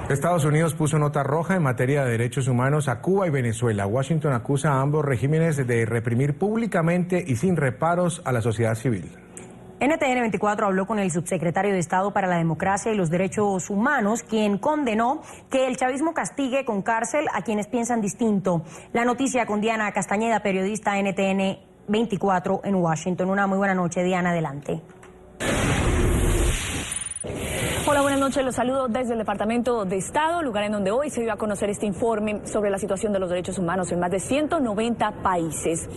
Estados Unidos puso nota roja en materia de derechos humanos a Cuba y Venezuela. Washington acusa a ambos regímenes de reprimir públicamente y sin reparos a la sociedad civil. NTN 24 habló con el subsecretario de Estado para la Democracia y los Derechos Humanos, quien condenó que el chavismo castigue con cárcel a quienes piensan distinto. La noticia con Diana Castañeda, periodista NTN 24 en Washington. Una muy buena noche, Diana, adelante. Hola, buenas noches. Los saludo desde el Departamento de Estado, lugar en donde hoy se dio a conocer este informe sobre la situación de los derechos humanos en más de 190 países.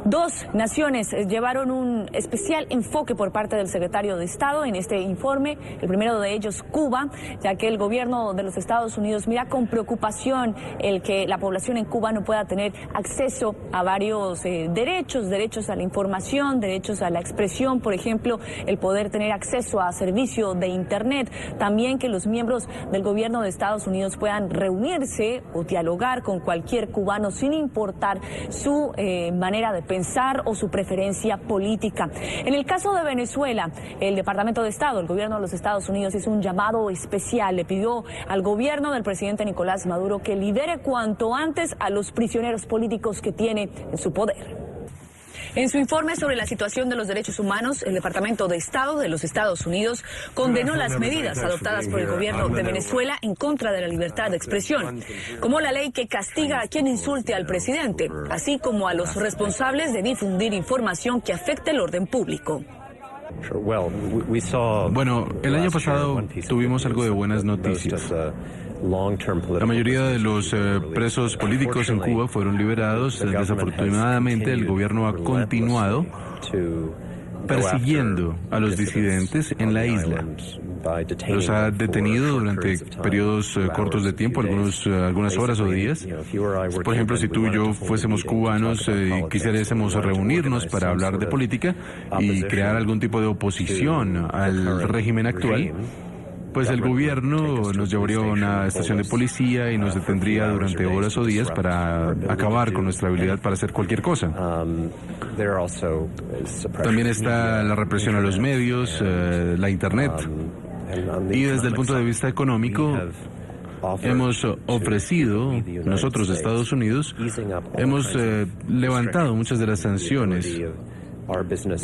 Dos naciones llevaron un especial enfoque por parte del secretario de Estado en este informe. El primero de ellos, Cuba, ya que el gobierno de los Estados Unidos mira con preocupación el que la población en Cuba no pueda tener acceso a varios derechos a la información, derechos a la expresión, por ejemplo, el poder tener acceso a servicio de Internet. También que los miembros del gobierno de Estados Unidos puedan reunirse o dialogar con cualquier cubano sin importar su manera de pensar o su preferencia política. En el caso de Venezuela, el Departamento de Estado, el gobierno de los Estados Unidos hizo un llamado especial. Le pidió al gobierno del presidente Nicolás Maduro que libere cuanto antes a los prisioneros políticos que tiene en su poder. En su informe sobre la situación de los derechos humanos, el Departamento de Estado de los Estados Unidos condenó las medidas adoptadas por el gobierno de Venezuela en contra de la libertad de expresión, como la ley que castiga a quien insulte al presidente, así como a los responsables de difundir información que afecte el orden público. Bueno, el año pasado tuvimos algo de buenas noticias. La mayoría de los presos políticos en Cuba fueron liberados. Desafortunadamente, el gobierno ha continuado persiguiendo a los disidentes en la isla. Los ha detenido durante periodos cortos de tiempo, algunas horas o días. Por ejemplo, si tú y yo fuésemos cubanos y quisiésemos reunirnos para hablar de política y crear algún tipo de oposición al régimen actual, pues el gobierno nos llevaría a una estación de policía y nos detendría durante horas o días para acabar con nuestra habilidad para hacer cualquier cosa. También está la represión a los medios, la Internet. Y desde el punto de vista económico, hemos ofrecido, nosotros, Estados Unidos, hemos levantado muchas de las sanciones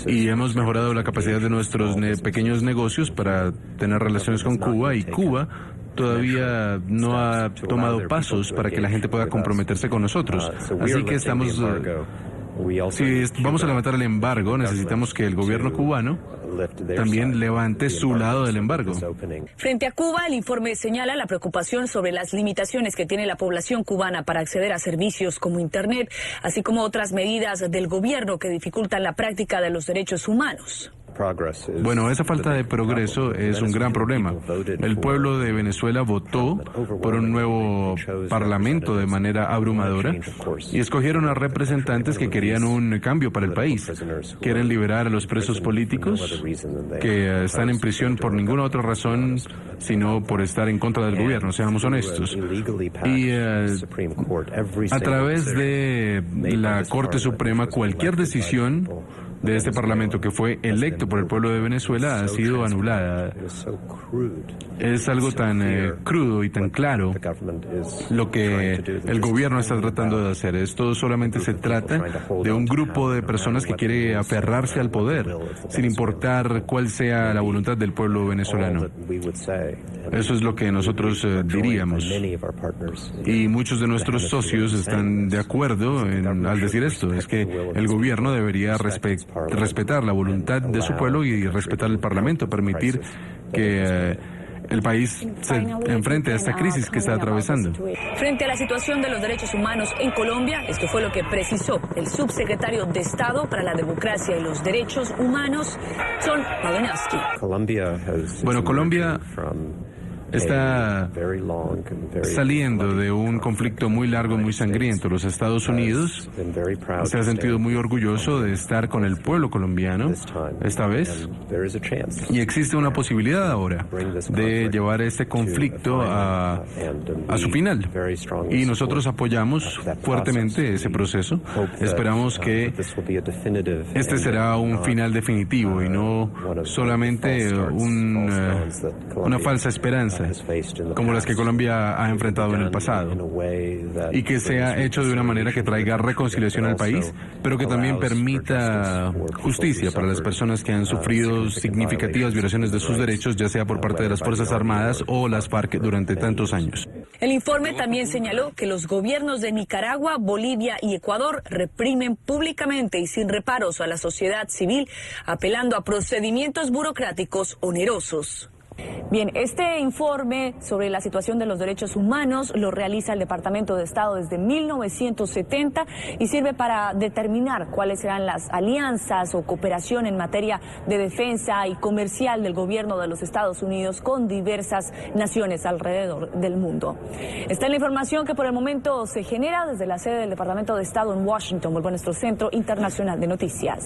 y hemos mejorado la capacidad de nuestros pequeños negocios para tener relaciones con Cuba, y Cuba todavía no ha tomado pasos para que la gente pueda comprometerse con nosotros. Así que estamos... Si vamos a levantar el embargo, necesitamos que el gobierno cubano también levante su lado del embargo. Frente a Cuba, el informe señala la preocupación sobre las limitaciones que tiene la población cubana para acceder a servicios como Internet, así como otras medidas del gobierno que dificultan la práctica de los derechos humanos. Bueno, esa falta de progreso es un gran problema. El pueblo de Venezuela votó por un nuevo parlamento de manera abrumadora y escogieron a representantes que querían un cambio para el país. Quieren liberar a los presos políticos que están en prisión por ninguna otra razón sino por estar en contra del gobierno, seamos honestos. Y a través de la Corte Suprema, cualquier decisión de este Parlamento que fue electo por el pueblo de Venezuela ha sido anulada. Es algo tan crudo y tan claro lo que el gobierno está tratando de hacer. Esto solamente se trata de un grupo de personas que quiere aferrarse al poder, sin importar cuál sea la voluntad del pueblo venezolano. Eso es lo que nosotros diríamos. Y muchos de nuestros socios están de acuerdo al decir esto. Es que el gobierno debería respetar la voluntad de su pueblo y respetar el Parlamento, permitir que el país se enfrente a esta crisis que está atravesando. Frente a la situación de los derechos humanos en Colombia, esto fue lo que precisó el subsecretario de Estado para la Democracia y los Derechos Humanos, John Malinowski. Bueno, Colombia está saliendo de un conflicto muy largo, muy sangriento. Los Estados Unidos se ha sentido muy orgulloso de estar con el pueblo colombiano esta vez, y existe una posibilidad ahora de llevar este conflicto a su final, y nosotros apoyamos fuertemente ese proceso. Esperamos que este será un final definitivo y no solamente una falsa esperanza desastres, como las que Colombia ha enfrentado en el pasado, y que sea hecho de una manera que traiga reconciliación al país, pero que también permita justicia para las personas que han sufrido significativas violaciones de sus derechos, ya sea por parte de las Fuerzas Armadas o las FARC durante tantos años. El informe también señaló que los gobiernos de Nicaragua, Bolivia y Ecuador reprimen públicamente y sin reparos a la sociedad civil, apelando a procedimientos burocráticos onerosos. Bien, este informe sobre la situación de los derechos humanos lo realiza el Departamento de Estado desde 1970 y sirve para determinar cuáles serán las alianzas o cooperación en materia de defensa y comercial del gobierno de los Estados Unidos con diversas naciones alrededor del mundo. Esta es la información que por el momento se genera desde la sede del Departamento de Estado en Washington. Vuelvo a nuestro Centro Internacional de Noticias.